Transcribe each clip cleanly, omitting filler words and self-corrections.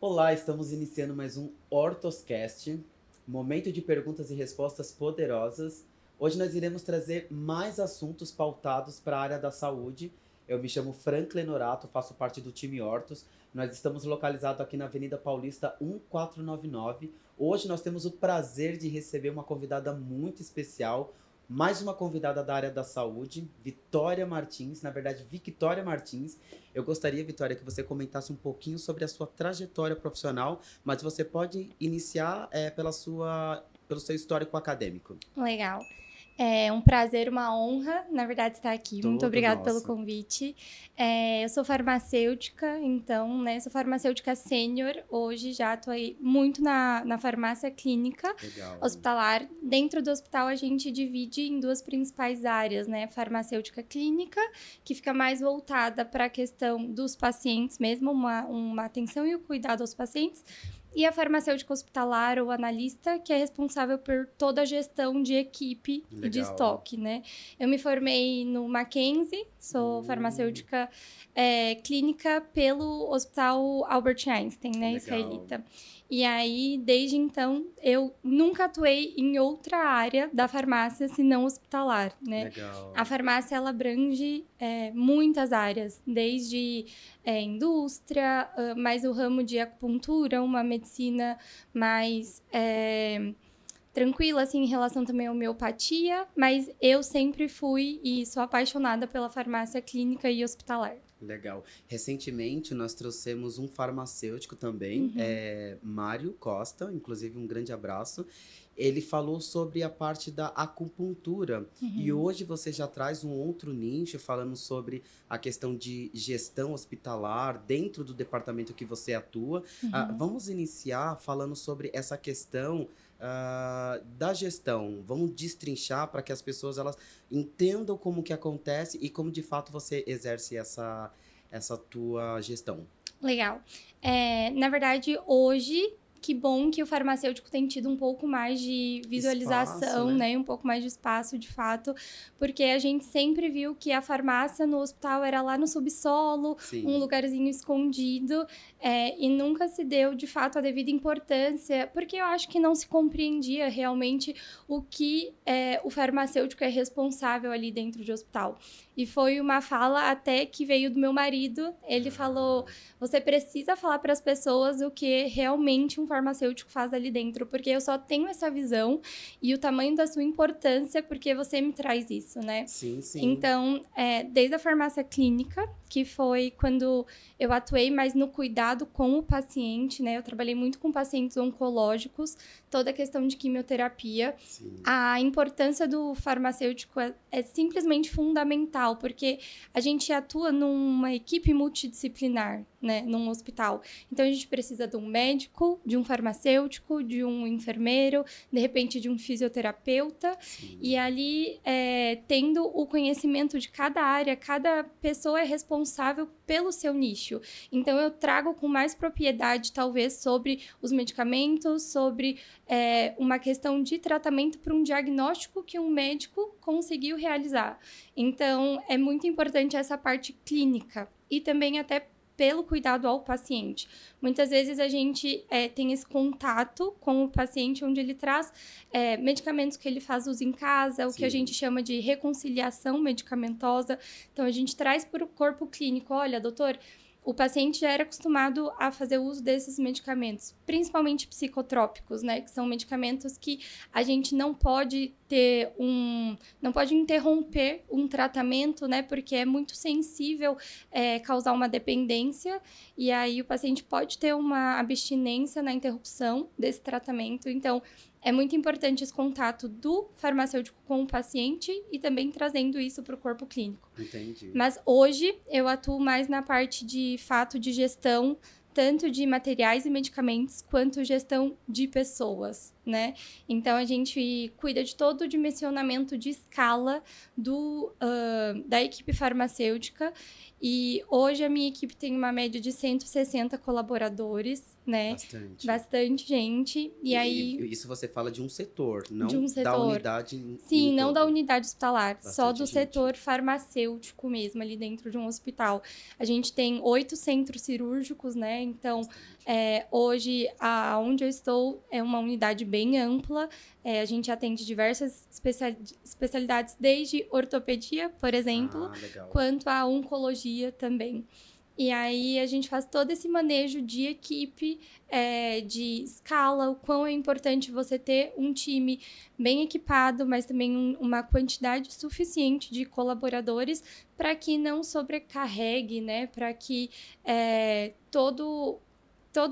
Olá, estamos iniciando mais um Hortoscast, momento de perguntas e respostas poderosas. Hoje nós iremos trazer mais assuntos pautados para a área da saúde. Eu me chamo Franklin Norato, faço parte do time Hortos. Nós estamos localizados aqui na Avenida Paulista 1499. Hoje nós temos o prazer de receber uma convidada muito especial, mais uma convidada da área da saúde, Vitória Martins, na verdade, Victória Martins. Eu gostaria, Vitória, que você comentasse um pouquinho sobre a sua trajetória profissional, mas você pode iniciar pelo seu histórico acadêmico. Legal. É um prazer, uma honra, na verdade, estar aqui. Muito Todo obrigada pelo nosso. convite. Eu sou farmacêutica, então, né, sou farmacêutica sênior. Hoje já atuei muito na farmácia clínica Legal. hospitalar. Dentro do hospital, a gente divide em duas principais áreas, né? Farmacêutica clínica, que fica mais voltada para a questão dos pacientes mesmo, uma atenção e o cuidado aos pacientes. E a farmacêutica hospitalar ou analista, que é responsável por toda a gestão de equipe e de Legal. estoque, né? Eu me formei no Mackenzie, sou farmacêutica clínica pelo Hospital Albert Einstein, né? Legal. Israelita. E aí, desde então, eu nunca atuei em outra área da farmácia, senão hospitalar, né? Legal. A farmácia, ela abrange muitas áreas, desde indústria, mais o ramo de acupuntura, uma medicina mais tranquila, assim, em relação também à homeopatia, mas eu sempre fui e sou apaixonada pela farmácia clínica e hospitalar. Legal. Recentemente nós trouxemos um farmacêutico também, Mário Costa, inclusive um grande abraço. Ele falou sobre a parte da acupuntura e hoje você já traz um outro nicho falando sobre a questão de gestão hospitalar dentro do departamento que você atua. Vamos iniciar falando sobre essa questão da gestão. Vamos destrinchar para que as pessoas elas entendam como que acontece e como de fato você exerce essa tua gestão. Legal. Na verdade, hoje, que bom que o farmacêutico tem tido um pouco mais de visualização, Espaço, né? Um pouco mais de espaço, de fato, porque a gente sempre viu que a farmácia no hospital era lá no subsolo, Sim. um lugarzinho escondido, e nunca se deu, de fato, a devida importância, porque eu acho que não se compreendia realmente o que o farmacêutico é responsável ali dentro de hospital. E foi uma fala até que veio do meu marido. Ele falou: você precisa falar para as pessoas o que realmente um farmacêutico faz ali dentro, porque eu só tenho essa visão e o tamanho da sua importância porque você me traz isso, né? Sim, sim. Então, desde a farmácia clínica, que foi quando eu atuei mais no cuidado com o paciente, né? Eu trabalhei muito com pacientes oncológicos, toda a questão de quimioterapia. Sim. A importância do farmacêutico é simplesmente fundamental, porque a gente atua numa equipe multidisciplinar, né, num hospital. Então, a gente precisa de um médico, de um farmacêutico, de um enfermeiro, de repente de um fisioterapeuta. Sim. E ali, tendo o conhecimento de cada área, cada pessoa é responsável pelo seu nicho. Então, eu trago com mais propriedade, talvez, sobre os medicamentos, sobre uma questão de tratamento para um diagnóstico que um médico conseguiu realizar. Então, é muito importante essa parte clínica e também até pelo cuidado ao paciente. Muitas vezes a gente tem esse contato com o paciente, onde ele traz medicamentos que ele faz uso em casa, o que a gente chama de reconciliação medicamentosa. Então, a gente traz para o corpo clínico: olha, doutor, o paciente já era acostumado a fazer uso desses medicamentos, principalmente psicotrópicos, né? Que são medicamentos que a gente não pode não pode interromper um tratamento, né? Porque é muito sensível causar uma dependência, e aí o paciente pode ter uma abstinência na interrupção desse tratamento. Então, é muito importante esse contato do farmacêutico com o paciente e também trazendo isso para o corpo clínico. Entendi. Mas hoje eu atuo mais na parte de fato de gestão, tanto de materiais e medicamentos, quanto gestão de pessoas. né? Então, a gente cuida de todo o dimensionamento de escala da equipe farmacêutica. E hoje a minha equipe tem uma média de 160 colaboradores, né? Bastante gente. E aí... Isso você fala de um setor, não de um setor. da unidade. Sim, não da unidade hospitalar, Bastante só do gente. setor farmacêutico mesmo, ali dentro de um hospital. A gente tem 8 centros cirúrgicos, né? Então, hoje, onde eu estou é uma unidade bem ampla. A gente atende diversas especialidades, desde ortopedia, por exemplo, quanto a oncologia também. E aí, a gente faz todo esse manejo de equipe, de escala, o quão é importante você ter um time bem equipado, mas também uma quantidade suficiente de colaboradores para que não sobrecarregue, né? Para que todo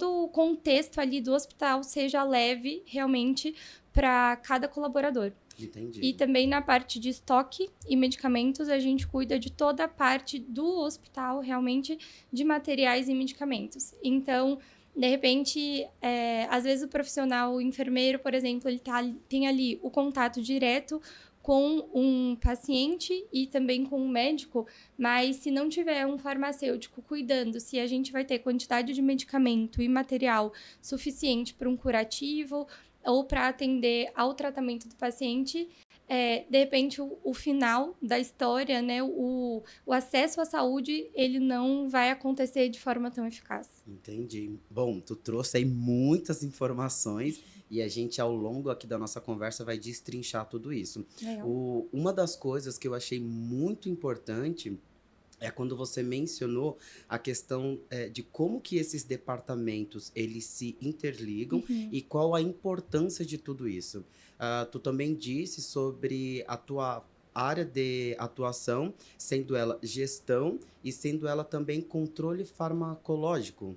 o contexto ali do hospital seja leve, realmente, para cada colaborador. Entendi. E também na parte de estoque e medicamentos, a gente cuida de toda a parte do hospital, realmente, de materiais e medicamentos. Então, de repente, às vezes o profissional, o enfermeiro, por exemplo, ele tem ali o contato direto com um paciente e também com um médico, mas se não tiver um farmacêutico cuidando, se a gente vai ter quantidade de medicamento e material suficiente para um curativo ou para atender ao tratamento do paciente, de repente o final da história, né, o acesso à saúde, ele não vai acontecer de forma tão eficaz. Entendi. Bom, tu trouxe aí muitas informações e a gente, ao longo aqui da nossa conversa, vai destrinchar tudo isso. Uma das coisas que eu achei muito importante é quando você mencionou a questão de como que esses departamentos, eles se interligam e qual a importância de tudo isso. Tu também disse sobre a tua área de atuação, sendo ela gestão e sendo ela também controle farmacológico.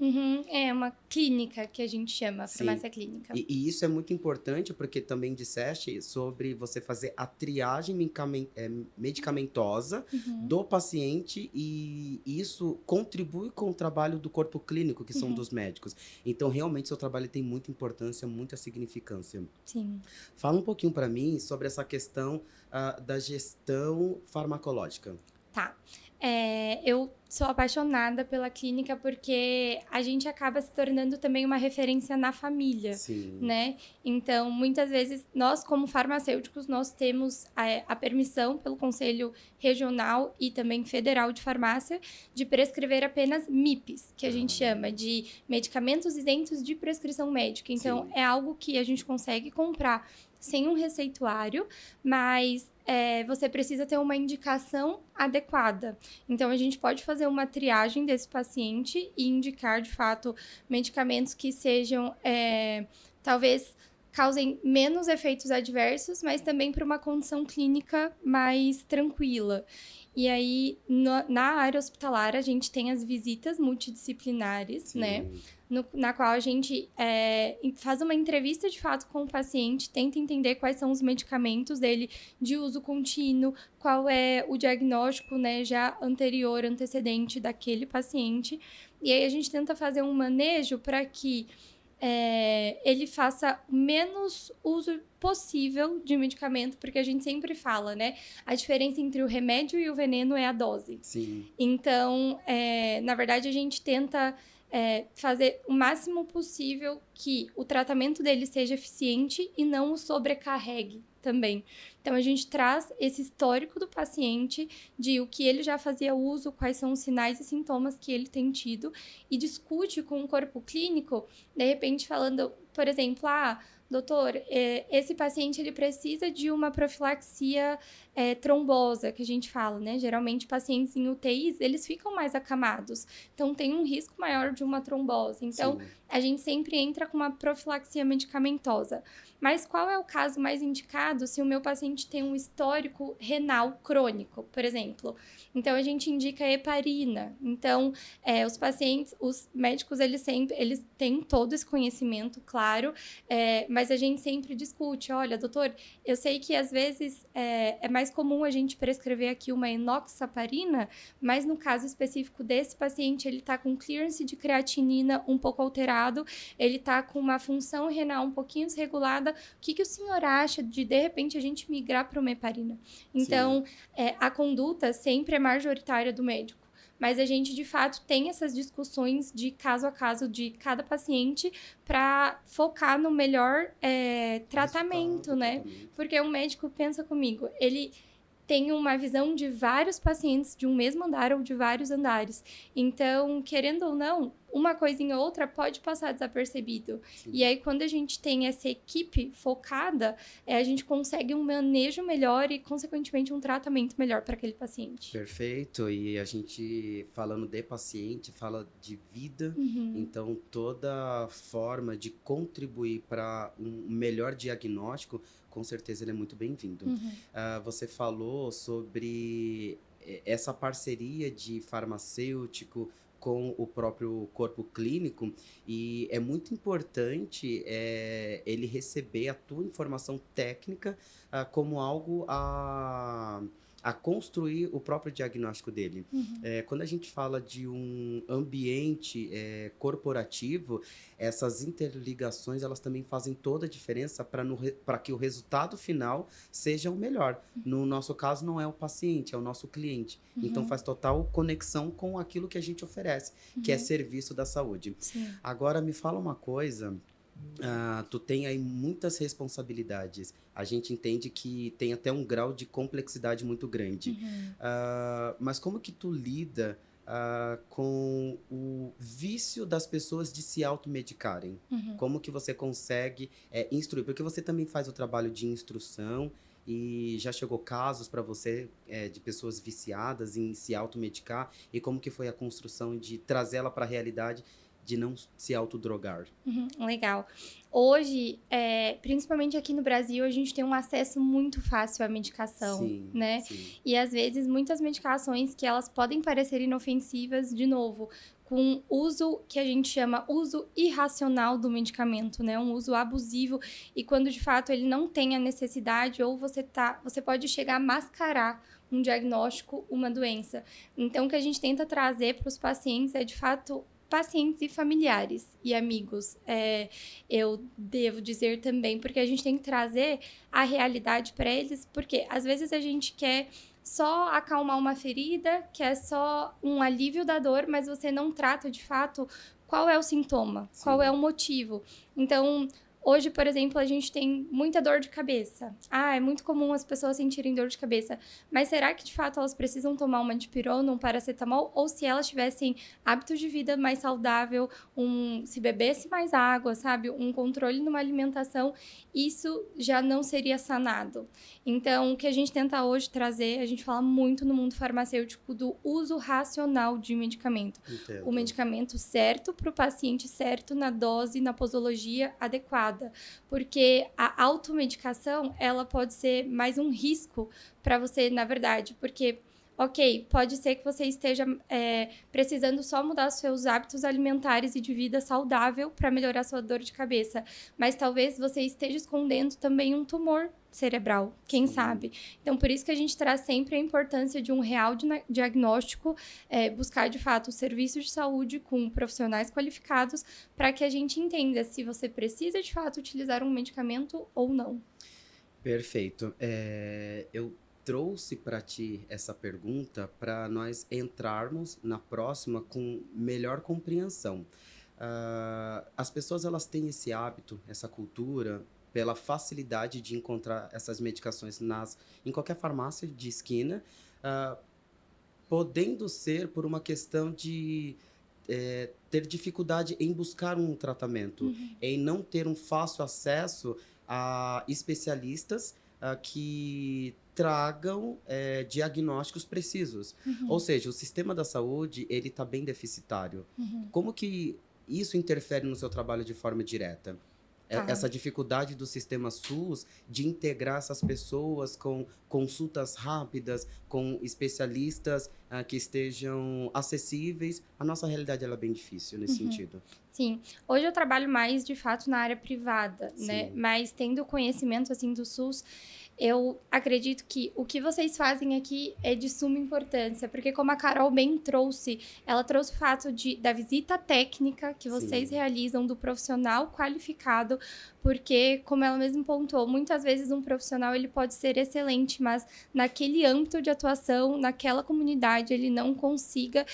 É uma clínica que a gente chama, farmácia clínica. E isso é muito importante porque também disseste sobre você fazer a triagem medicamentosa do paciente e isso contribui com o trabalho do corpo clínico, que são dos médicos. Então, realmente, seu trabalho tem muita importância, muita significância. Sim. Fala um pouquinho para mim sobre essa questão da gestão farmacológica. Tá. Eu sou apaixonada pela clínica porque a gente acaba se tornando também uma referência na família, né? Então, muitas vezes, nós como farmacêuticos, nós temos a permissão pelo Conselho Regional e também Federal de Farmácia de prescrever apenas MIPs, que a gente chama de medicamentos isentos de prescrição médica. Então, é algo que a gente consegue comprar sem um receituário, mas você precisa ter uma indicação adequada. Então, a gente pode fazer uma triagem desse paciente e indicar, de fato, medicamentos que sejam, talvez, causem menos efeitos adversos, mas também para uma condição clínica mais tranquila. E aí, na área hospitalar, a gente tem as visitas multidisciplinares, né? Na qual a gente faz uma entrevista, de fato, com o paciente, tenta entender quais são os medicamentos dele de uso contínuo, qual é o diagnóstico, né, já anterior, antecedente daquele paciente. E aí, a gente tenta fazer um manejo para que ele faça o menos uso possível de medicamento, porque a gente sempre fala, né? A diferença entre o remédio e o veneno é a dose. Então, na verdade, a gente tenta fazer o máximo possível que o tratamento dele seja eficiente e não o sobrecarregue também. Então, a gente traz esse histórico do paciente, de o que ele já fazia uso, quais são os sinais e sintomas que ele tem tido, e discute com o corpo clínico, de repente falando, por exemplo, doutor, esse paciente ele precisa de uma profilaxia trombosa, que a gente fala, né? Geralmente, pacientes em UTIs, eles ficam mais acamados. Então, tem um risco maior de uma trombose. Então, a gente sempre entra com uma profilaxia medicamentosa. Mas qual é o caso mais indicado se o meu paciente tem um histórico renal crônico, por exemplo? Então, a gente indica heparina. Então, os médicos, eles têm todo esse conhecimento, claro, mas a gente sempre discute. Olha, doutor, eu sei que às vezes é mais comum a gente prescrever aqui uma enoxaparina, mas no caso específico desse paciente, ele está com clearance de creatinina um pouco alterado, ele está com uma função renal um pouquinho desregulada. O que o senhor acha de repente, a gente migrar para uma heparina? Então, a conduta sempre é majoritária do médico. Mas a gente, de fato, tem essas discussões de caso a caso de cada paciente para focar no melhor tratamento, né? Porque um médico, pensa comigo, ele tem uma visão de vários pacientes de um mesmo andar ou de vários andares. Então, querendo ou não, uma coisinha ou outra pode passar desapercebido. Sim. E aí, quando a gente tem essa equipe focada, a gente consegue um manejo melhor e, consequentemente, um tratamento melhor para aquele paciente. Perfeito. E a gente, falando de paciente, fala de vida. Então, toda forma de contribuir para um melhor diagnóstico, com certeza ele é muito bem-vindo. Você falou sobre essa parceria de farmacêutico com o próprio corpo clínico, e é muito importante ele receber a tua informação técnica como algo a construir o próprio diagnóstico dele. Quando a gente fala de um ambiente corporativo, essas interligações, elas também fazem toda a diferença para que o resultado final seja o melhor. No nosso caso, não é o paciente, é o nosso cliente. Então, faz total conexão com aquilo que a gente oferece, que é serviço da saúde. Sim. Agora, me fala uma coisa. Tu tem aí muitas responsabilidades. A gente entende que tem até um grau de complexidade muito grande. Mas como que tu lida com o vício das pessoas de se automedicarem? Como que você consegue instruir? Porque você também faz o trabalho de instrução e já chegou casos para você de pessoas viciadas em se automedicar, e como que foi a construção de trazê-la para a realidade de não se autodrogar? Legal. Hoje, principalmente aqui no Brasil, a gente tem um acesso muito fácil à medicação, Sim, né? sim. E às vezes muitas medicações que elas podem parecer inofensivas, de novo, com uso que a gente chama uso irracional do medicamento, né? Um uso abusivo, e quando de fato ele não tem a necessidade, ou você pode chegar a mascarar um diagnóstico, uma doença. Então, o que a gente tenta trazer para os pacientes é, de fato, pacientes e familiares e amigos, eu devo dizer também, porque a gente tem que trazer a realidade para eles, porque às vezes a gente quer só acalmar uma ferida, quer só um alívio da dor, mas você não trata de fato qual é o sintoma, Sim. qual é o motivo. Então, hoje, por exemplo, a gente tem muita dor de cabeça. É muito comum as pessoas sentirem dor de cabeça. Mas será que, de fato, elas precisam tomar uma dipirona, um paracetamol? Ou se elas tivessem hábitos de vida mais saudável, se bebesse mais água, sabe? Um controle numa alimentação, isso já não seria sanado. Então, o que a gente tenta hoje trazer, a gente fala muito no mundo farmacêutico do uso racional de medicamento. Entendo. O medicamento certo para o paciente certo, na dose, na posologia adequada. Porque a automedicação, ela pode ser mais um risco para você, na verdade, porque, ok, pode ser que você esteja precisando só mudar seus hábitos alimentares e de vida saudável para melhorar sua dor de cabeça, mas talvez você esteja escondendo também um tumor cerebral, quem sabe? Então, por isso que a gente traz sempre a importância de um real diagnóstico, buscar, de fato, serviços de saúde com profissionais qualificados para que a gente entenda se você precisa, de fato, utilizar um medicamento ou não. Perfeito. Eu trouxe para ti essa pergunta para nós entrarmos na próxima com melhor compreensão. As pessoas, elas têm esse hábito, essa cultura, pela facilidade de encontrar essas medicações em qualquer farmácia de esquina, podendo ser por uma questão de ter dificuldade em buscar um tratamento, em não ter um fácil acesso a especialistas que tragam diagnósticos precisos. Ou seja, o sistema da saúde, ele está bem deficitário. Como que isso interfere no seu trabalho de forma direta? Essa dificuldade do sistema SUS de integrar essas pessoas com consultas rápidas, com especialistas que estejam acessíveis. A nossa realidade ela é bem difícil nesse sentido. Sim, hoje eu trabalho mais, de fato, na área privada, né? Sim. Mas tendo conhecimento, assim, do SUS, eu acredito que o que vocês fazem aqui é de suma importância, porque como a Carol bem trouxe, ela trouxe o fato da visita técnica que vocês Sim. realizam, do profissional qualificado, porque, como ela mesma pontuou, muitas vezes um profissional ele pode ser excelente, mas naquele âmbito de atuação, naquela comunidade, ele não consiga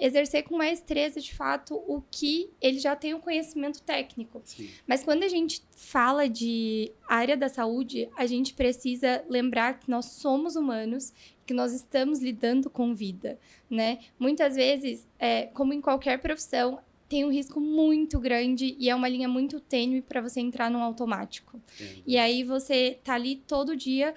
exercer com maestreza, de fato, o que ele já tem o conhecimento técnico. Sim. Mas quando a gente fala de área da saúde, a gente precisa lembrar que nós somos humanos, que nós estamos lidando com vida, né? Muitas vezes, como em qualquer profissão, tem um risco muito grande e é uma linha muito tênue para você entrar num automático. Entendo. E aí você tá ali todo dia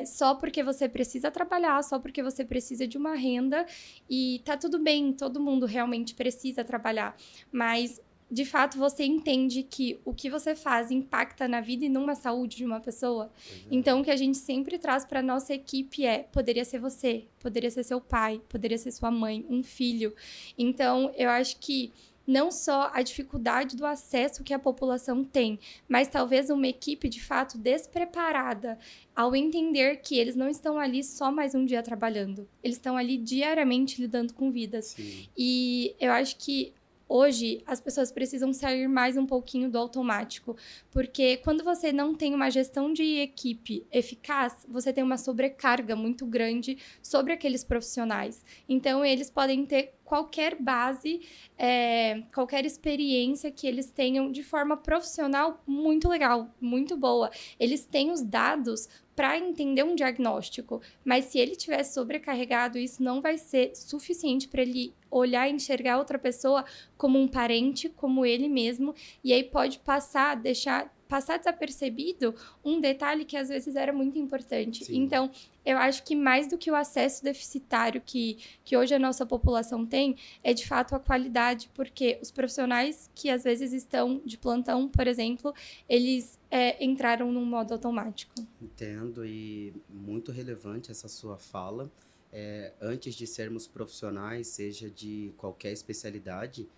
só porque você precisa trabalhar, só porque você precisa de uma renda, e tá tudo bem, todo mundo realmente precisa trabalhar, mas de fato você entende que o que você faz impacta na vida e não na saúde de uma pessoa. Então o que a gente sempre traz para nossa equipe poderia ser você, poderia ser seu pai, poderia ser sua mãe, um filho. Então eu acho que não só a dificuldade do acesso que a população tem, mas talvez uma equipe de fato despreparada ao entender que eles não estão ali só mais um dia trabalhando, eles estão ali diariamente lidando com vidas. Sim. E eu acho que hoje, as pessoas precisam sair mais um pouquinho do automático, porque quando você não tem uma gestão de equipe eficaz, você tem uma sobrecarga muito grande sobre aqueles profissionais. Então, eles podem ter qualquer base, qualquer experiência que eles tenham de forma profissional muito legal, muito boa. Eles têm os dados para entender um diagnóstico, mas se ele estiver sobrecarregado, isso não vai ser suficiente para ele olhar e enxergar outra pessoa como um parente, como ele mesmo, e aí pode passar desapercebido um detalhe que às vezes era muito importante. Sim. Então, eu acho que mais do que o acesso deficitário que hoje a nossa população tem, é de fato a qualidade, porque os profissionais que às vezes estão de plantão, por exemplo, eles entraram num modo automático. Entendo, e muito relevante essa sua fala. Antes de sermos profissionais, seja de qualquer especialidade,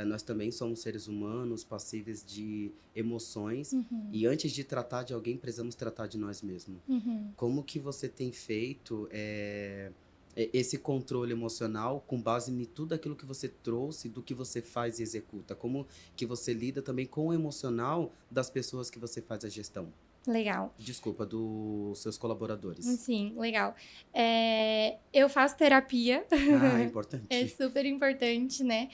nós também somos seres humanos, passíveis de emoções, e antes de tratar de alguém, precisamos tratar de nós mesmos. Como que você tem feito esse controle emocional com base em tudo aquilo que você trouxe, do que você faz e executa? Como que você lida também com o emocional das pessoas que você faz a gestão? Legal. Desculpa, dos seus colaboradores. Sim, legal. Eu faço terapia. Ah, importante. É super importante, né?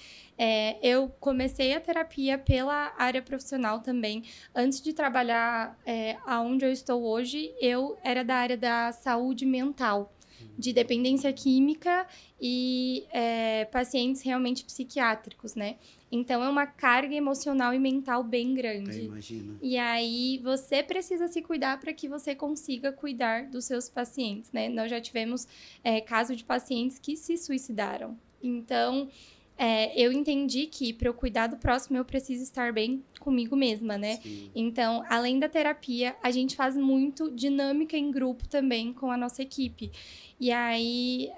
Eu comecei a terapia pela área profissional também. Antes de trabalhar aonde eu estou hoje, eu era da área da saúde mental, de dependência química e pacientes realmente psiquiátricos, né? Então, é uma carga emocional e mental bem grande. Eu imagino. E aí, você precisa se cuidar para que você consiga cuidar dos seus pacientes, né? Nós já tivemos casos de pacientes que se suicidaram. Então, eu entendi que para eu cuidar do próximo, eu preciso estar bem comigo mesma, né? Sim. Então, além da terapia, a gente faz muito dinâmica em grupo também com a nossa equipe. E aí,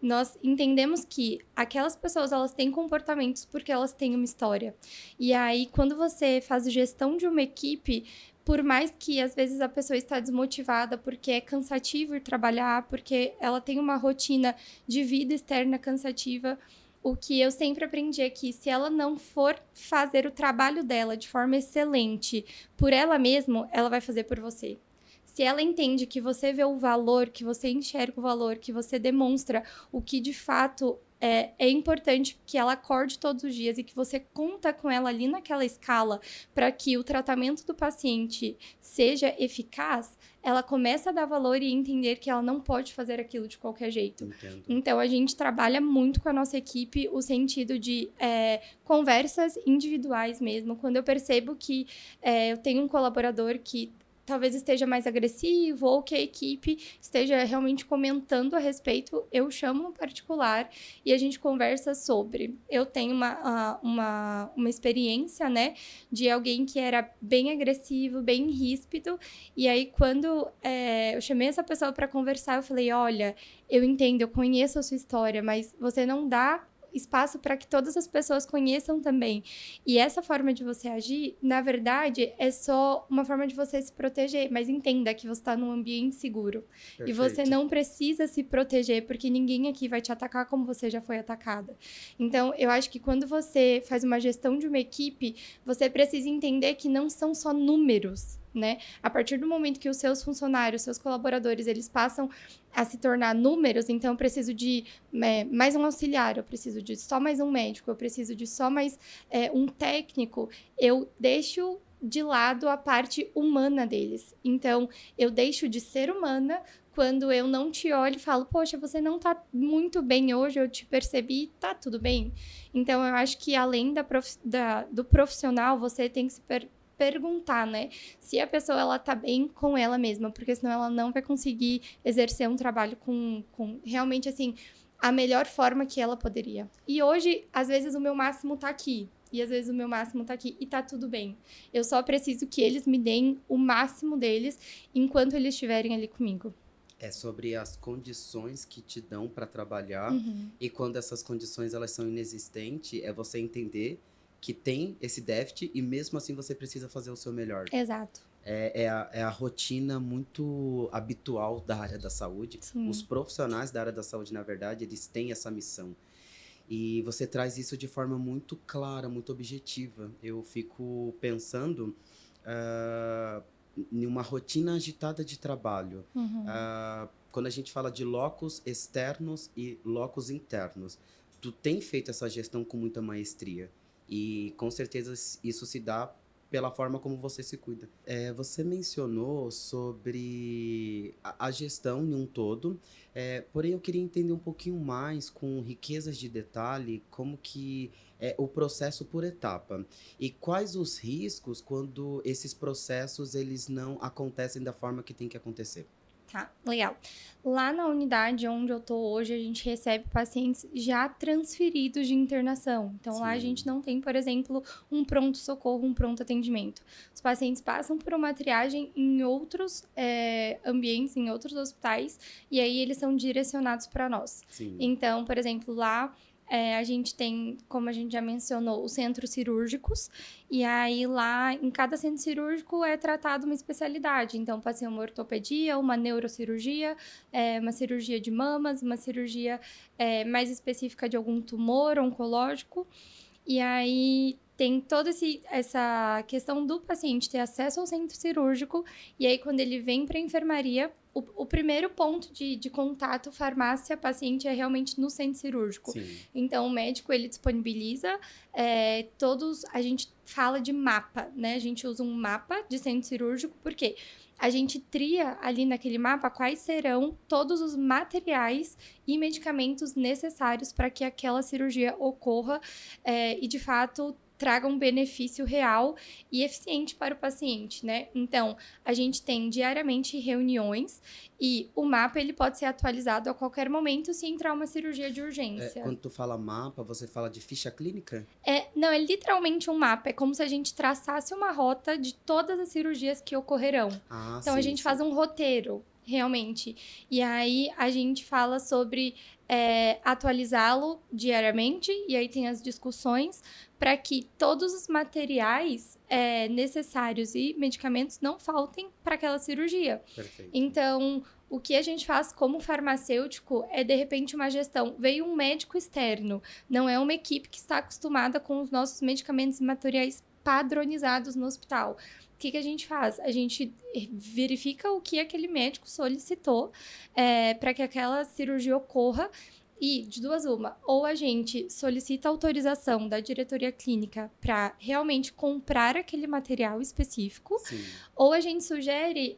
nós entendemos que aquelas pessoas, elas têm comportamentos porque elas têm uma história. E aí, quando você faz gestão de uma equipe, por mais que às vezes a pessoa está desmotivada porque é cansativo ir trabalhar, porque ela tem uma rotina de vida externa cansativa, o que eu sempre aprendi é que se ela não for fazer o trabalho dela de forma excelente por ela mesma, ela vai fazer por você. Se ela entende que você vê o valor, que você enxerga o valor, que você demonstra o que de fato é importante, que ela acorde todos os dias e que você conta com ela ali naquela escala para que o tratamento do paciente seja eficaz, ela começa a dar valor e entender que ela não pode fazer aquilo de qualquer jeito. Entendo. Então, a gente trabalha muito com a nossa equipe o sentido de conversas individuais mesmo. Quando eu percebo que eu tenho um colaborador que talvez esteja mais agressivo ou que a equipe esteja realmente comentando a respeito, eu chamo no particular e a gente conversa sobre. Eu tenho uma experiência, né, de alguém que era bem agressivo, bem ríspido, e aí quando eu chamei essa pessoa para conversar, eu falei, olha, eu entendo, eu conheço a sua história, mas você não dá espaço para que todas as pessoas conheçam também. E essa forma de você agir, na verdade, é só uma forma de você se proteger. Mas entenda que você está num ambiente seguro. Perfeito. E você não precisa se proteger, porque ninguém aqui vai te atacar como você já foi atacada. Então, eu acho que quando você faz uma gestão de uma equipe, você precisa entender que não são só números, né? A partir do momento que os seus funcionários, seus colaboradores, eles passam a se tornar números, então eu preciso de mais um auxiliar, eu preciso de só mais um médico, eu preciso de só mais um técnico, eu deixo de lado a parte humana deles. Então, eu deixo de ser humana quando eu não te olho e falo, poxa, você não tá muito bem hoje, eu te percebi, tá tudo bem? Então, eu acho que além do profissional, você tem que se perguntar, né, se a pessoa ela tá bem com ela mesma, porque senão ela não vai conseguir exercer um trabalho com realmente, assim, a melhor forma que ela poderia. E hoje, às vezes, o meu máximo tá aqui, e às vezes o meu máximo tá aqui, e tá tudo bem. Eu só preciso que eles me deem o máximo deles enquanto eles estiverem ali comigo. É sobre as condições que te dão para trabalhar, e quando essas condições elas são inexistentes, é você entender que tem esse déficit e mesmo assim você precisa fazer o seu melhor. Exato. É a rotina muito habitual da área da saúde. Sim. Os profissionais da área da saúde, na verdade, eles têm essa missão. E você traz isso de forma muito clara, muito objetiva. Eu fico pensando em uma rotina agitada de trabalho. Quando a gente fala de locos externos e locos internos, tu tem feito essa gestão com muita maestria. E com certeza isso se dá pela forma como você se cuida. Você mencionou sobre a gestão em um todo, porém eu queria entender um pouquinho mais, com riquezas de detalhe, como que é o processo por etapa. E quais os riscos quando esses processos eles não acontecem da forma que tem que acontecer. Tá, legal. Lá na unidade onde eu tô hoje, a gente recebe pacientes já transferidos de internação. Então, lá a gente não tem, por exemplo, um pronto-socorro, um pronto atendimento. Os pacientes passam por uma triagem em outros ambientes, em outros hospitais, e aí eles são direcionados para nós. Sim. Então, por exemplo, lá a gente tem, como a gente já mencionou, os centros cirúrgicos, e aí lá em cada centro cirúrgico é tratado uma especialidade. Então pode ser uma ortopedia, uma neurocirurgia, uma cirurgia de mamas, uma cirurgia mais específica de algum tumor oncológico. E aí tem toda essa questão do paciente ter acesso ao centro cirúrgico, e aí quando ele vem para a enfermaria, o primeiro ponto de contato farmácia-paciente é realmente no centro cirúrgico. Sim. Então, o médico, ele disponibiliza a gente fala de mapa, né? A gente usa um mapa de centro cirúrgico, porque a gente tria ali naquele mapa quais serão todos os materiais e medicamentos necessários para que aquela cirurgia ocorra e, de fato, traga um benefício real e eficiente para o paciente, né? Então, a gente tem diariamente reuniões e o mapa ele pode ser atualizado a qualquer momento se entrar uma cirurgia de urgência. Quando tu fala mapa, você fala de ficha clínica? Não, é literalmente um mapa. É como se a gente traçasse uma rota de todas as cirurgias que ocorrerão. Então, sim, a gente faz um roteiro, realmente. E aí, a gente fala sobre atualizá-lo diariamente, e aí tem as discussões para que todos os materiais necessários e medicamentos não faltem para aquela cirurgia. Perfeito. Então, o que a gente faz como farmacêutico é, de repente, uma gestão. Veio um médico externo, não é uma equipe que está acostumada com os nossos medicamentos e materiais padronizados no hospital. O que a gente faz? A gente verifica o que aquele médico solicitou para que aquela cirurgia ocorra. E, de duas uma, ou a gente solicita autorização da diretoria clínica para realmente comprar aquele material específico, Sim. ou a gente sugere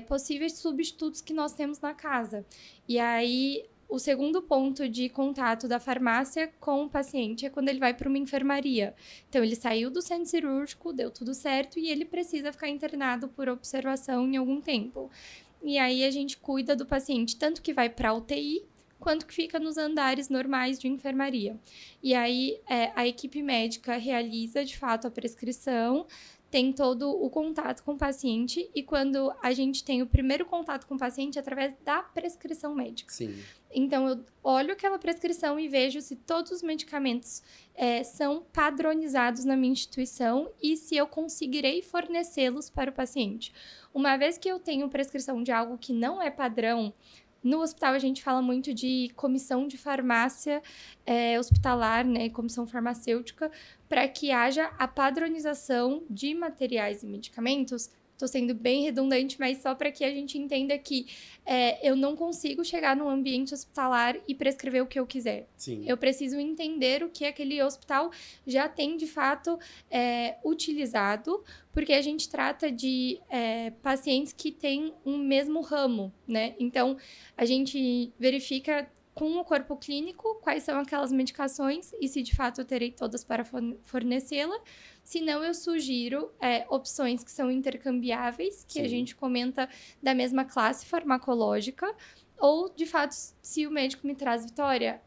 possíveis substitutos que nós temos na casa. E aí, o segundo ponto de contato da farmácia com o paciente é quando ele vai para uma enfermaria. Então, ele saiu do centro cirúrgico, deu tudo certo e ele precisa ficar internado por observação em algum tempo. E aí, a gente cuida do paciente, tanto que vai para a UTI, quanto que fica nos andares normais de enfermaria. E aí, a equipe médica realiza, de fato, a prescrição, tem todo o contato com o paciente, e quando a gente tem o primeiro contato com o paciente, é através da prescrição médica. Sim. Então, eu olho aquela prescrição e vejo se todos os medicamentos são padronizados na minha instituição e se eu conseguirei fornecê-los para o paciente. Uma vez que eu tenho prescrição de algo que não é padrão, no hospital a gente fala muito de comissão de farmácia hospitalar, né, comissão farmacêutica, para que haja a padronização de materiais e medicamentos. Estou sendo bem redundante, mas só para que a gente entenda que eu não consigo chegar num ambiente hospitalar e prescrever o que eu quiser. Sim. Eu preciso entender o que aquele hospital já tem, de fato, utilizado, porque a gente trata de pacientes que têm um mesmo ramo, né? Então, a gente verifica com o corpo clínico quais são aquelas medicações e se de fato eu terei todas para fornecê-la. Se não, eu sugiro opções que são intercambiáveis, que Sim. a gente comenta da mesma classe farmacológica, ou, de fato, se o médico me traz vitória,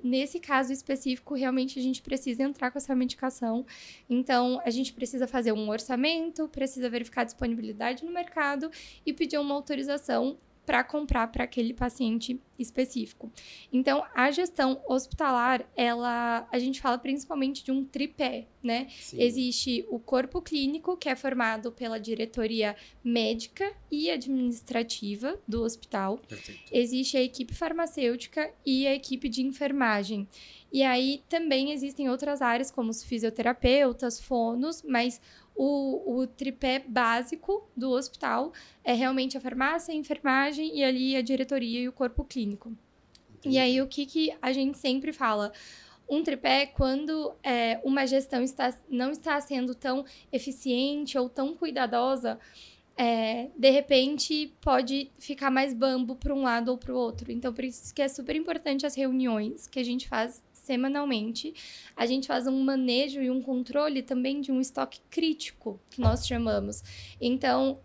nesse caso específico, realmente a gente precisa entrar com essa medicação. Então, a gente precisa fazer um orçamento, precisa verificar a disponibilidade no mercado e pedir uma autorização para comprar para aquele paciente específico. Então, a gestão hospitalar, a gente fala principalmente de um tripé, né? Sim. Existe o corpo clínico, que é formado pela diretoria médica e administrativa do hospital. Perfeito. Existe a equipe farmacêutica e a equipe de enfermagem. E aí também existem outras áreas, como os fisioterapeutas, fonos, mas o tripé básico do hospital é realmente a farmácia, a enfermagem e ali a diretoria e o corpo clínico. Entendi. E aí, o que a gente sempre fala? Um tripé, quando uma gestão não está sendo tão eficiente ou tão cuidadosa, de repente pode ficar mais bambo para um lado ou para o outro. Então, por isso que é super importante as reuniões que a gente faz semanalmente. A gente faz um manejo e um controle também de um estoque crítico, que nós chamamos. Então,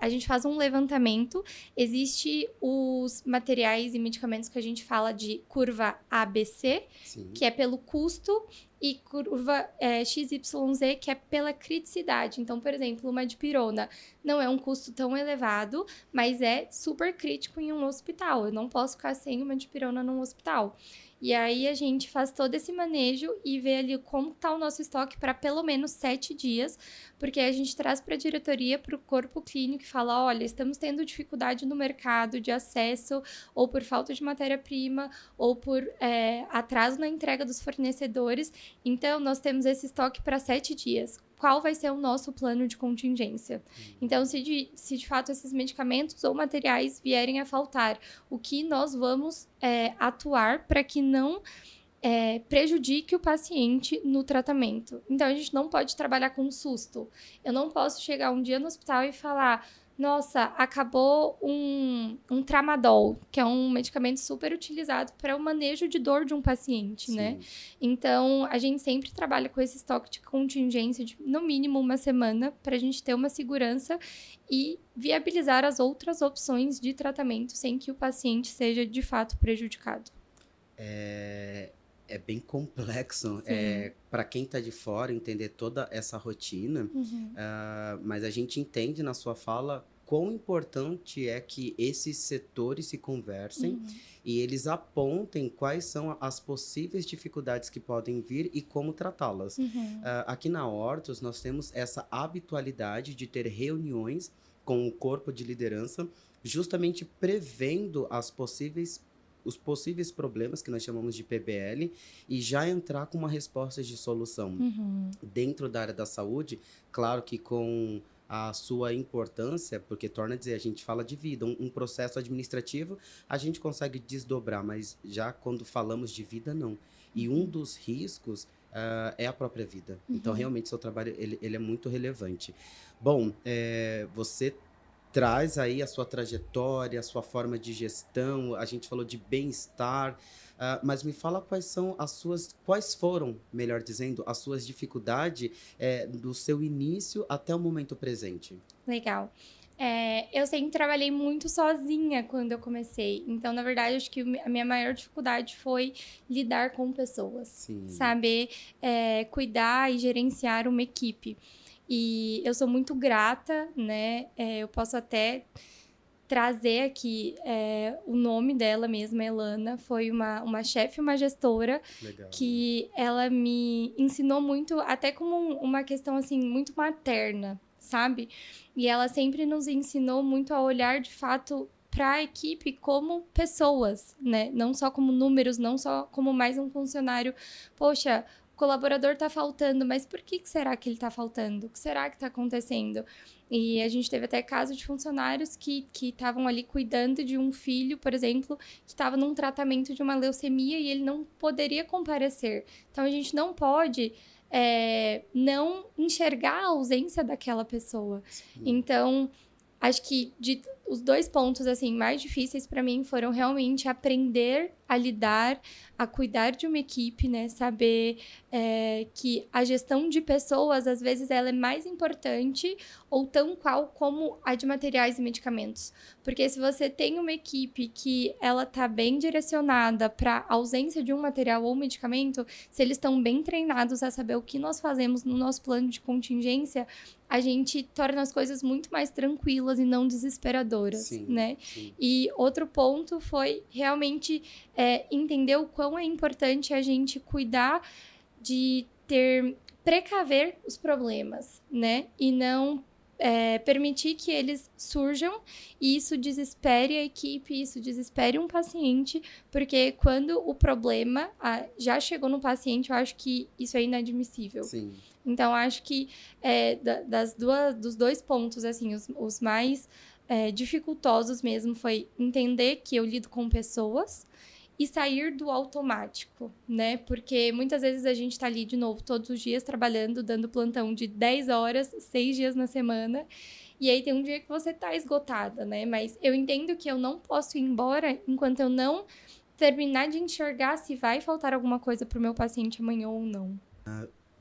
a gente faz um levantamento. Existe os materiais e medicamentos que a gente fala de curva ABC, Sim. que é pelo custo, e curva XYZ, que é pela criticidade. Então, por exemplo, uma dipirona não é um custo tão elevado, mas é super crítico em um hospital. Eu não posso ficar sem uma dipirona num hospital. E aí a gente faz todo esse manejo e vê ali como está o nosso estoque para pelo menos 7 dias, porque a gente traz para a diretoria, para o corpo clínico e fala, olha, estamos tendo dificuldade no mercado de acesso, ou por falta de matéria-prima, ou por atraso na entrega dos fornecedores. Então, nós temos esse estoque para 7 dias. Qual vai ser o nosso plano de contingência? Então, se de fato esses medicamentos ou materiais vierem a faltar, o que nós vamos atuar para que não prejudique o paciente no tratamento? Então, a gente não pode trabalhar com susto. Eu não posso chegar um dia no hospital e falar, nossa, acabou um tramadol, que é um medicamento super utilizado para o manejo de dor de um paciente, Sim. né? Então, a gente sempre trabalha com esse estoque de contingência de, no mínimo, uma semana, para a gente ter uma segurança e viabilizar as outras opções de tratamento sem que o paciente seja, de fato, prejudicado. É bem complexo para quem está de fora entender toda essa rotina, mas a gente entende na sua fala quão importante é que esses setores se conversem e eles apontem quais são as possíveis dificuldades que podem vir e como tratá-las. Aqui na Hortus, nós temos essa habitualidade de ter reuniões com o corpo de liderança, justamente prevendo os possíveis problemas que nós chamamos de PBL e já entrar com uma resposta de solução. Dentro da área da saúde, claro que com a sua importância, porque torna a dizer, a gente fala de vida, um processo administrativo a gente consegue desdobrar, mas já quando falamos de vida, não. E um dos riscos é a própria vida. Então, realmente, seu trabalho ele é muito relevante. Bom, você traz aí a sua trajetória, a sua forma de gestão, a gente falou de bem-estar, mas me fala quais foram, melhor dizendo, as suas dificuldades do seu início até o momento presente. Legal. Eu sempre trabalhei muito sozinha quando eu comecei. Então, na verdade, acho que a minha maior dificuldade foi lidar com pessoas. Sim. Saber cuidar e gerenciar uma equipe. E eu sou muito grata, né? Eu posso até trazer aqui o nome dela mesma, Elana. Foi uma chefe, uma gestora. Legal. Que ela me ensinou muito, até como uma questão, assim, muito materna, sabe? E ela sempre nos ensinou muito a olhar, de fato, para a equipe como pessoas, né? Não só como números, não só como mais um funcionário. Poxa, o colaborador tá faltando, mas por que será que ele tá faltando? O que será que tá acontecendo? E a gente teve até casos de funcionários que estavam ali cuidando de um filho, por exemplo, que estava num tratamento de uma leucemia e ele não poderia comparecer. Então, a gente não pode não enxergar a ausência daquela pessoa. Sim. Então, acho que os 2 pontos assim mais difíceis para mim foram realmente aprender a lidar, a cuidar de uma equipe, né? Saber que a gestão de pessoas, às vezes, ela é mais importante ou tão qual como a de materiais e medicamentos. Porque se você tem uma equipe que ela tá bem direcionada para ausência de um material ou medicamento, se eles estão bem treinados a saber o que nós fazemos no nosso plano de contingência, a gente torna as coisas muito mais tranquilas e não desesperadoras, Sim, né? sim. E outro ponto foi realmente entender o quão é importante a gente cuidar de precaver os problemas, né? E não permitir que eles surjam e isso desespere a equipe, isso desespere um paciente, porque quando o problema já chegou no paciente, eu acho que isso é inadmissível. Sim. Então, acho que dos 2 pontos, assim, os mais dificultosos mesmo foi entender que eu lido com pessoas e sair do automático, né? Porque muitas vezes a gente tá ali de novo todos os dias trabalhando, dando plantão de 10 horas, 6 dias na semana. E aí tem um dia que você tá esgotada, né? Mas eu entendo que eu não posso ir embora enquanto eu não terminar de enxergar se vai faltar alguma coisa pro meu paciente amanhã ou não.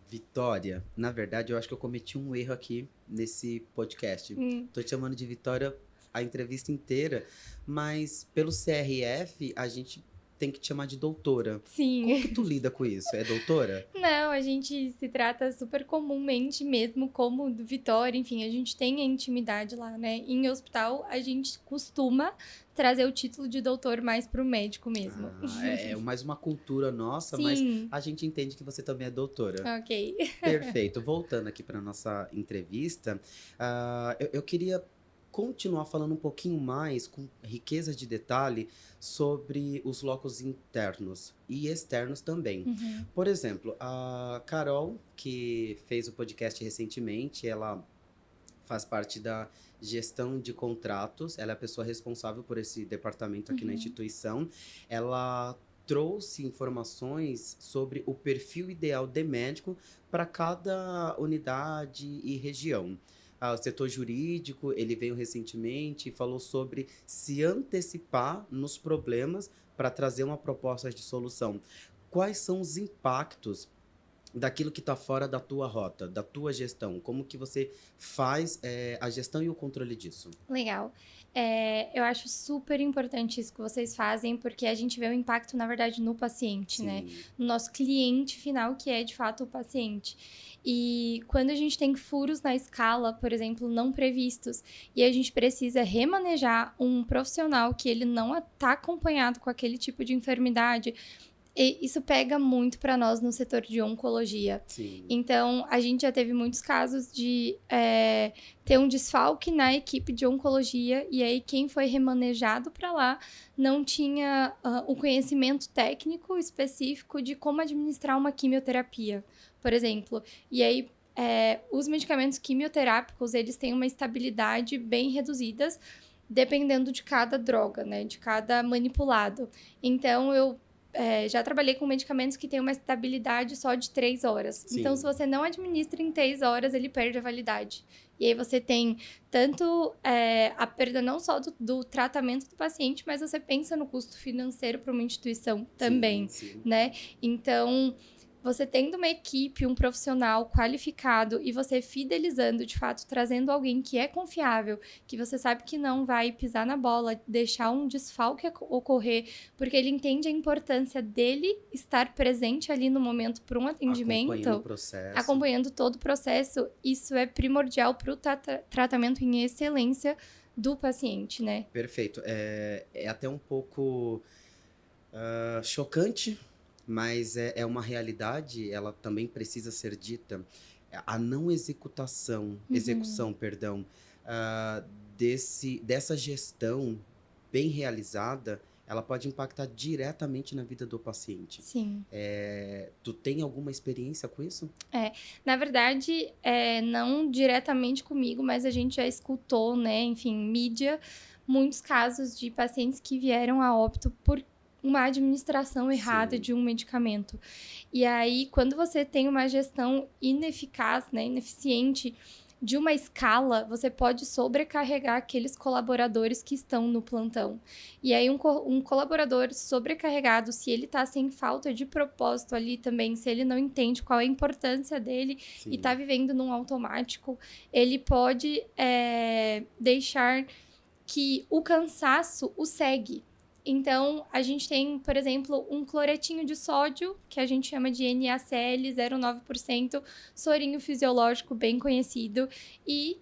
Vitória, na verdade, eu acho que eu cometi um erro aqui nesse podcast. Tô te chamando de Vitória a entrevista inteira, mas pelo CRF a gente tem que te chamar de doutora. Sim. Como que tu lida com isso? É doutora? Não, a gente se trata super comumente mesmo como do Vitória, enfim, a gente tem a intimidade lá, né? Em hospital, a gente costuma trazer o título de doutor mais pro médico mesmo. É mais uma cultura nossa, Sim. Mas a gente entende que você também é doutora. Ok. Perfeito. Voltando aqui para nossa entrevista, eu queria continuar falando um pouquinho mais, com riqueza de detalhe, sobre os locos internos e externos também. Uhum. Por exemplo, a Carol, que fez o podcast recentemente, ela faz parte da gestão de contratos, ela é a pessoa responsável por esse departamento aqui na instituição. Ela trouxe informações sobre o perfil ideal de médico para cada unidade e região. O setor jurídico, ele veio recentemente e falou sobre se antecipar nos problemas para trazer uma proposta de solução. Quais são os impactos daquilo que está fora da tua rota, da tua gestão? Como que você faz a gestão e o controle disso? Legal. Eu acho super importante isso que vocês fazem, porque a gente vê o impacto, na verdade, no paciente, Sim. né? No nosso cliente final, que é, de fato, o paciente. E quando a gente tem furos na escala, por exemplo, não previstos, e a gente precisa remanejar um profissional que ele não está acompanhado com aquele tipo de enfermidade, e isso pega muito para nós no setor de oncologia. Sim. Então, a gente já teve muitos casos de ter um desfalque na equipe de oncologia e aí quem foi remanejado para lá não tinha o conhecimento técnico específico de como administrar uma quimioterapia, por exemplo. E aí, os medicamentos quimioterápicos, eles têm uma estabilidade bem reduzidas, dependendo de cada droga, né? De cada manipulado. Então, eu já trabalhei com medicamentos que têm uma estabilidade só de 3 horas. Sim. Então, se você não administra em 3 horas, ele perde a validade. E aí você tem tanto a perda não só do tratamento do paciente, mas você pensa no custo financeiro para uma instituição também, Sim. né? Então, você tendo uma equipe, um profissional qualificado e você fidelizando, de fato, trazendo alguém que é confiável, que você sabe que não vai pisar na bola, deixar um desfalque ocorrer, porque ele entende a importância dele estar presente ali no momento para um atendimento. Acompanhando o processo. Acompanhando todo o processo, isso é primordial para o tratamento em excelência do paciente, né? Perfeito. É até um pouco chocante, mas é uma realidade, ela também precisa ser dita. A não execução, perdão, dessa gestão bem realizada, ela pode impactar diretamente na vida do paciente. Sim. Tu tem alguma experiência com isso? Na verdade, não diretamente comigo, mas a gente já escutou, né, enfim, mídia, muitos casos de pacientes que vieram a óbito por uma administração errada Sim. de um medicamento. E aí, quando você tem uma gestão ineficaz, né, ineficiente de uma escala, você pode sobrecarregar aqueles colaboradores que estão no plantão. E aí, um colaborador sobrecarregado, se ele está sem falta de propósito ali também, se ele não entende qual é a importância dele Sim. e está vivendo num automático, ele pode deixar que o cansaço o segue. Então, a gente tem, por exemplo, um cloretinho de sódio, que a gente chama de NaCl 0,9%, sorinho fisiológico bem conhecido. E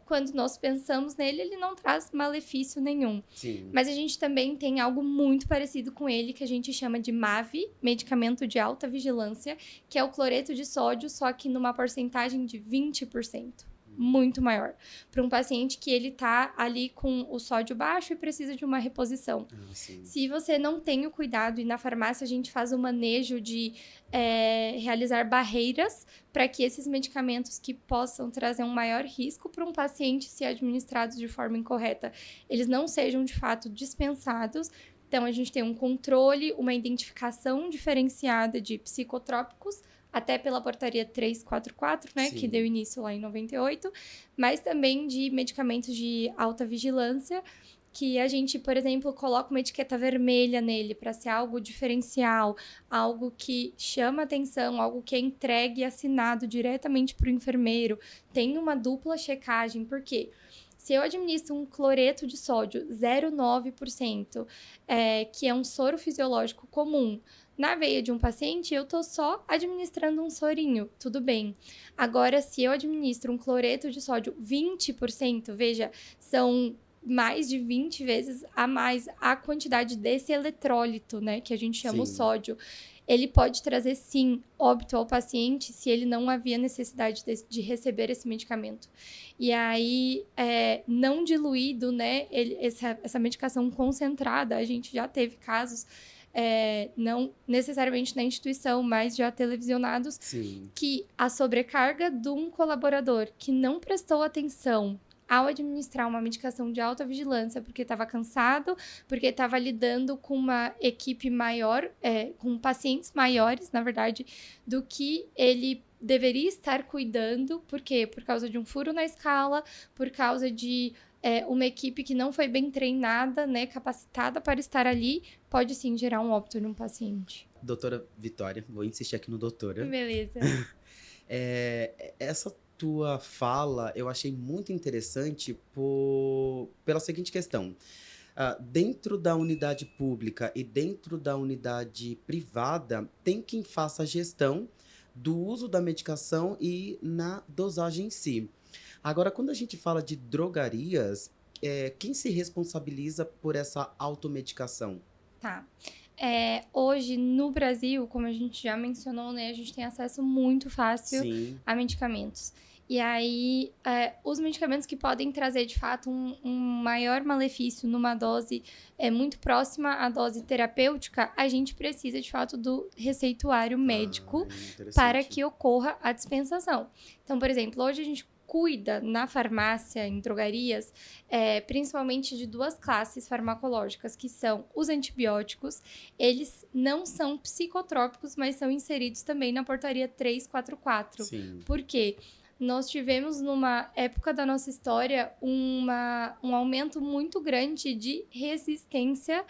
quando nós pensamos nele, ele não traz malefício nenhum. Sim. Mas a gente também tem algo muito parecido com ele, que a gente chama de MAV, medicamento de alta vigilância, que é o cloreto de sódio, só que numa porcentagem de 20%. Muito maior, para um paciente que ele tá ali com o sódio baixo e precisa de uma reposição. Se você não tem o cuidado, e na farmácia a gente faz o manejo de realizar barreiras para que esses medicamentos que possam trazer um maior risco para um paciente, se administrados de forma incorreta, eles não sejam de fato dispensados. Então, a gente tem um controle, uma identificação diferenciada de psicotrópicos, até pela portaria 344, né, que deu início lá em 98, mas também de medicamentos de alta vigilância, que a gente, por exemplo, coloca uma etiqueta vermelha nele para ser algo diferencial, algo que chama atenção, algo que é entregue e assinado diretamente para o enfermeiro, tem uma dupla checagem, por quê? Se eu administro um cloreto de sódio 0,9%, que é um soro fisiológico comum, na veia de um paciente, eu tô só administrando um sorinho, tudo bem. Agora, se eu administro um cloreto de sódio 20%, veja, são mais de 20 vezes a mais a quantidade desse eletrólito, né, que a gente chama o sódio. Ele pode trazer, sim, óbito ao paciente se ele não havia necessidade de receber esse medicamento. E aí, não diluído, né, essa medicação concentrada, a gente já teve casos, não necessariamente na instituição, mas já televisionados, que a sobrecarga de um colaborador que não prestou atenção ao administrar uma medicação de alta vigilância, porque estava cansado, porque estava lidando com uma equipe maior, com pacientes maiores, na verdade, do que ele deveria estar cuidando. Por quê? Por causa de um furo na escala, por causa de uma equipe que não foi bem treinada, né, capacitada para estar ali, pode sim gerar um óbito num paciente. Doutora Vitória, vou insistir aqui no doutora. Beleza. Essa tua fala eu achei muito interessante pela seguinte questão. Dentro da unidade pública e dentro da unidade privada, tem quem faça a gestão do uso da medicação e na dosagem em si. Agora, quando a gente fala de drogarias, quem se responsabiliza por essa automedicação? Tá. Hoje, no Brasil, como a gente já mencionou, né, a gente tem acesso muito fácil a medicamentos. E aí, os medicamentos que podem trazer, de fato, um maior malefício numa dose muito próxima à dose terapêutica, a gente precisa, de fato, do receituário médico para que ocorra a dispensação. Então, por exemplo, hoje a gente cuida na farmácia, em drogarias, principalmente de 2 classes farmacológicas, que são os antibióticos. Eles não são psicotrópicos, mas são inseridos também na portaria 344. Sim. Por quê? Nós tivemos, numa época da nossa história, um aumento muito grande de resistência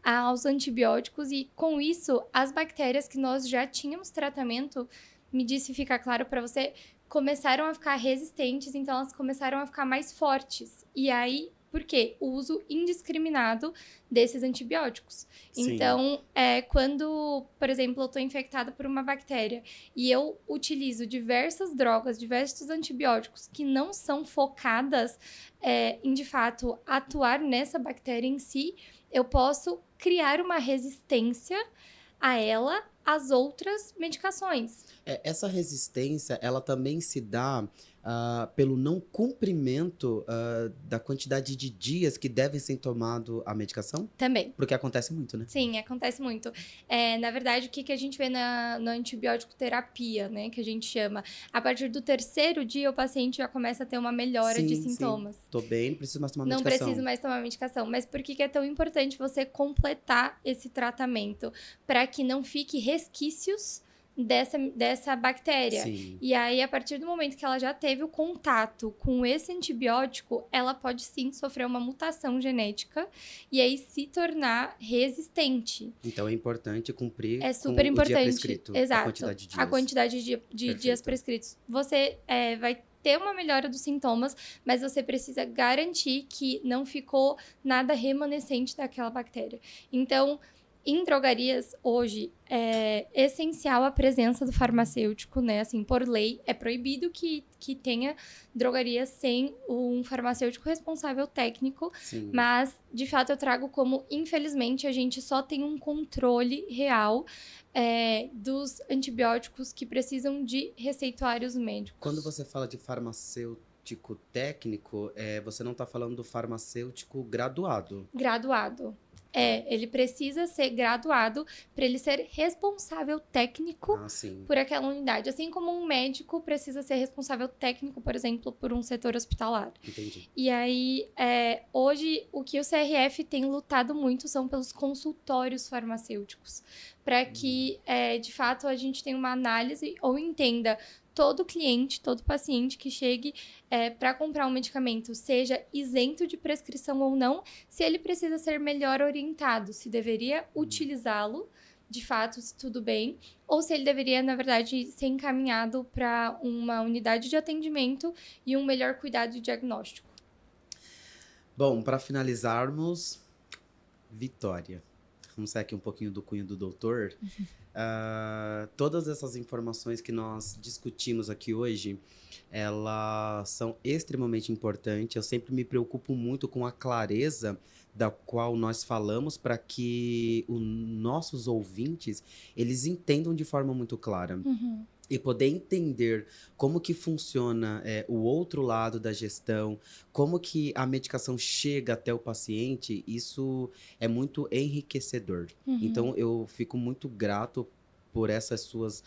aos antibióticos e, com isso, as bactérias que nós já tínhamos tratamento, me disse ficar claro para você, começaram a ficar resistentes, então elas começaram a ficar mais fortes. E aí, por quê? O uso indiscriminado desses antibióticos. Sim. Então, quando, por exemplo, eu estou infectada por uma bactéria e eu utilizo diversas drogas, diversos antibióticos que não são focadas em, de fato, atuar nessa bactéria em si, eu posso criar uma resistência a ela, às outras medicações. Essa resistência, ela também se dá pelo não cumprimento da quantidade de dias que devem ser tomado a medicação? Também. Porque acontece muito, né? Sim, acontece muito. Na verdade, o que a gente vê na antibiótico terapia, né, que a gente chama? A partir do 3º dia, o paciente já começa a ter uma melhora de sintomas. Tô bem, não preciso mais tomar Não medicação. preciso mais tomar medicação. Mas por que é tão importante você completar esse tratamento? Para que não fique resquícios dessa bactéria. Sim. E aí, a partir do momento que ela já teve o contato com esse antibiótico, ela pode sim sofrer uma mutação genética e aí se tornar resistente. Então é importante cumprir super com importante. o dia prescrito. Exato. A quantidade de dias. A quantidade de dias prescritos. Você vai ter uma melhora dos sintomas, mas você precisa garantir que não ficou nada remanescente daquela bactéria. Então, em drogarias, hoje, é essencial a presença do farmacêutico, né? Assim, por lei, é proibido que tenha drogarias sem um farmacêutico responsável técnico. Sim. Mas, de fato, eu trago como, infelizmente, a gente só tem um controle real dos antibióticos que precisam de receituários médicos. Quando você fala de farmacêutico técnico, você não está falando do farmacêutico graduado. Graduado. Ele precisa ser graduado para ele ser responsável técnico por aquela unidade. Assim como um médico precisa ser responsável técnico, por exemplo, por um setor hospitalar. Entendi. E aí, hoje, o que o CRF tem lutado muito são pelos consultórios farmacêuticos. Para que, de fato, a gente tenha uma análise ou entenda todo cliente, todo paciente que chegue para comprar um medicamento, seja isento de prescrição ou não, se ele precisa ser melhor orientado, se deveria utilizá-lo, de fato, se tudo bem, ou se ele deveria, na verdade, ser encaminhado para uma unidade de atendimento e um melhor cuidado e diagnóstico. Bom, para finalizarmos, Vitória. Vamos sair aqui um pouquinho do cunho do doutor. Todas essas informações que nós discutimos aqui hoje, elas são extremamente importantes. Eu sempre me preocupo muito com a clareza da qual nós falamos para que os nossos ouvintes, eles entendam de forma muito clara. Uhum. E poder entender como que funciona o outro lado da gestão, como que a medicação chega até o paciente, isso é muito enriquecedor. Uhum. Então, eu fico muito grato por essas suas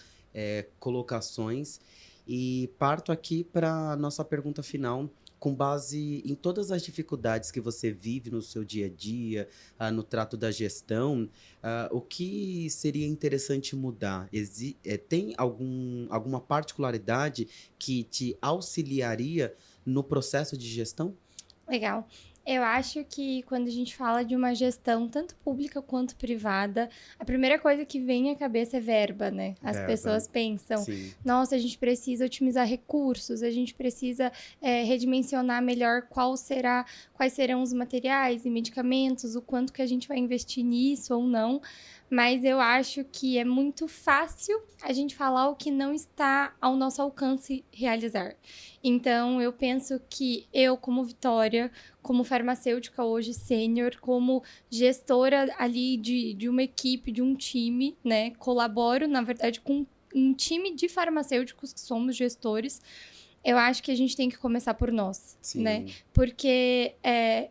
colocações e parto aqui para a nossa pergunta final, com base em todas as dificuldades que você vive no seu dia a dia, no trato da gestão, o que seria interessante mudar? Tem alguma particularidade que te auxiliaria no processo de gestão? Legal. Eu acho que quando a gente fala de uma gestão, tanto pública quanto privada, a primeira coisa que vem à cabeça é verba, né? As pessoas pensam, nossa, a gente precisa otimizar recursos, a gente precisa redimensionar melhor quais serão os materiais e medicamentos, o quanto que a gente vai investir nisso ou não. Mas eu acho que é muito fácil a gente falar o que não está ao nosso alcance realizar. Então, eu penso que eu, como Vitória, como farmacêutica hoje sênior, como gestora ali de uma equipe, de um time, né? Colaboro, na verdade, com um time de farmacêuticos que somos gestores. Eu acho que a gente tem que começar por nós, né? Porque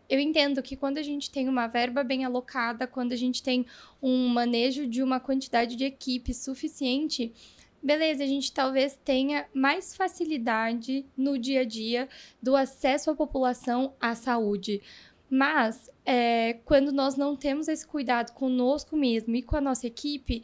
eu entendo que quando a gente tem uma verba bem alocada, quando a gente tem um manejo de uma quantidade de equipe suficiente, beleza, a gente talvez tenha mais facilidade no dia a dia do acesso à população à saúde. Mas, quando nós não temos esse cuidado conosco mesmo e com a nossa equipe,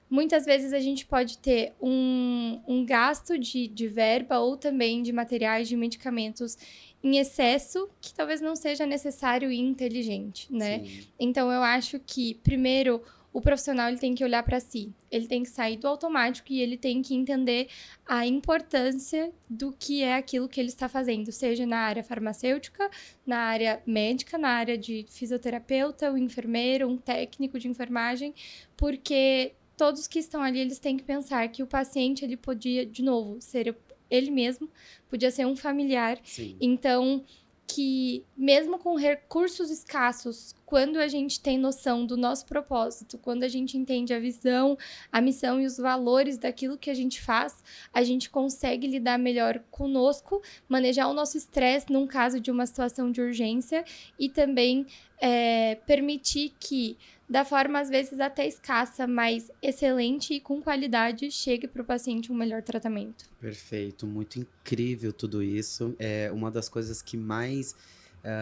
muitas vezes a gente pode ter um gasto de verba ou também de materiais, de medicamentos em excesso, que talvez não seja necessário e inteligente, né? Sim. Então, eu acho que, primeiro, o profissional ele tem que olhar para si. Ele tem que sair do automático e ele tem que entender a importância do que é aquilo que ele está fazendo, seja na área farmacêutica, na área médica, na área de fisioterapeuta, um enfermeiro, um técnico de enfermagem, porque todos que estão ali, eles têm que pensar que o paciente, ele podia, de novo, ser ele mesmo, podia ser um familiar. Sim. Então, que mesmo com recursos escassos, quando a gente tem noção do nosso propósito, quando a gente entende a visão, a missão e os valores daquilo que a gente faz, a gente consegue lidar melhor conosco, manejar o nosso estresse num caso de uma situação de urgência e também permitir que, da forma às vezes até escassa, mas excelente e com qualidade, chegue para o paciente um melhor tratamento. Perfeito, muito incrível tudo isso. É uma das coisas que mais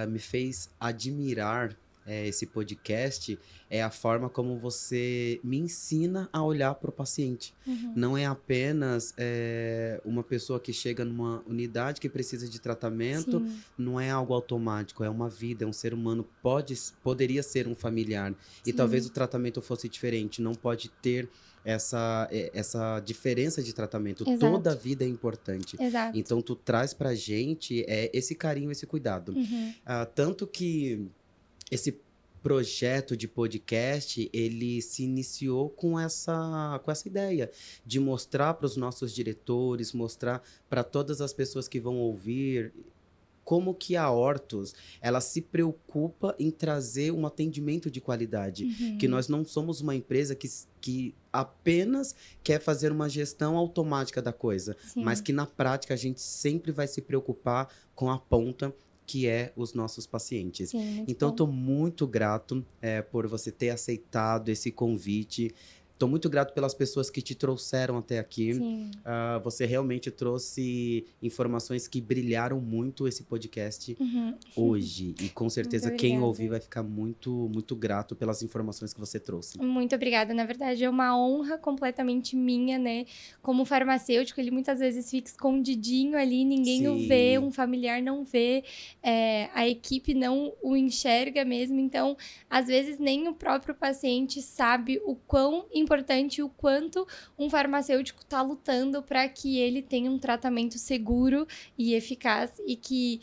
me fez admirar esse podcast é a forma como você me ensina a olhar para o paciente. Uhum. Não é apenas uma pessoa que chega numa unidade que precisa de tratamento, Sim. não é algo automático, é uma vida, é um ser humano, poderia ser um familiar. E Sim. talvez o tratamento fosse diferente, não pode ter essa diferença de tratamento. Exato. Toda a vida é importante. Exato. Então, tu traz pra gente esse carinho, esse cuidado. Uhum. Tanto que esse projeto de podcast, ele se iniciou com essa ideia de mostrar para os nossos diretores, mostrar para todas as pessoas que vão ouvir como que a Ortus, ela se preocupa em trazer um atendimento de qualidade. Uhum. Que nós não somos uma empresa que apenas quer fazer uma gestão automática da coisa, Sim. mas que na prática a gente sempre vai se preocupar com a ponta, que é os nossos pacientes. Sim, então, bom. estou muito grato por você ter aceitado esse convite. Estou muito grato pelas pessoas que te trouxeram até aqui. Sim. Você realmente trouxe informações que brilharam muito esse podcast Uhum. hoje. E com certeza Muito quem obrigada. ouvir vai ficar muito, muito grato pelas informações que você trouxe. Muito obrigada. Na verdade, é uma honra completamente minha, né? Como farmacêutico, ele muitas vezes fica escondidinho ali, ninguém o vê, Sim. um familiar não vê, a equipe não o enxerga mesmo. Então, às vezes, nem o próprio paciente sabe o quão importante e o quanto um farmacêutico está lutando para que ele tenha um tratamento seguro e eficaz e que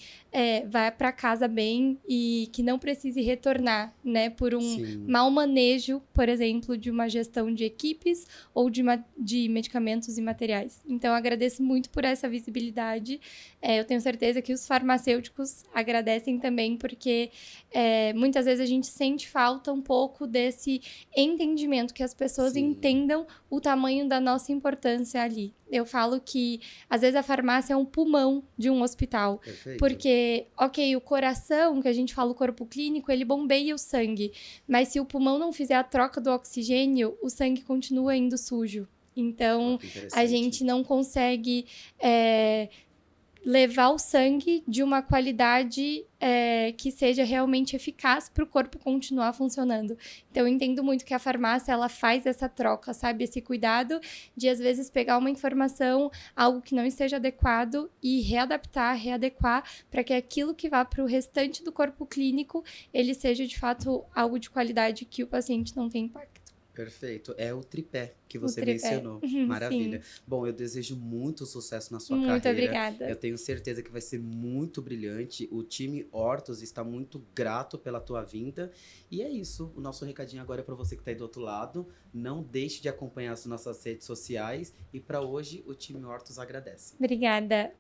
vá para casa bem e que não precise retornar, né? Por um Sim. mau manejo, por exemplo, de uma gestão de equipes ou de medicamentos e materiais. Então, eu agradeço muito por essa visibilidade. Eu tenho certeza que os farmacêuticos agradecem também, porque muitas vezes a gente sente falta um pouco desse entendimento, que as pessoas Sim. entendam o tamanho da nossa importância ali. Eu falo que, às vezes, a farmácia é um pulmão de um hospital. Perfeito. Porque, ok, o coração, que a gente fala o corpo clínico, ele bombeia o sangue. Mas se o pulmão não fizer a troca do oxigênio, o sangue continua indo sujo. Então, a gente não consegue levar o sangue de uma qualidade que seja realmente eficaz para o corpo continuar funcionando. Então, eu entendo muito que a farmácia, ela faz essa troca, sabe? Esse cuidado de, às vezes, pegar uma informação, algo que não esteja adequado e readaptar, readequar para que aquilo que vá para o restante do corpo clínico, ele seja, de fato, algo de qualidade que o paciente não tenha impacto. Perfeito. É o tripé que você tripé. mencionou. Maravilha. Sim. Bom, eu desejo muito sucesso na sua Muito carreira. obrigada. Eu tenho certeza que vai ser muito brilhante. O time Ortus está muito grato pela tua vinda. E é isso. O nosso recadinho agora é para você que está aí do outro lado. Não deixe de acompanhar as nossas redes sociais. E para hoje, o time Ortus agradece. Obrigada.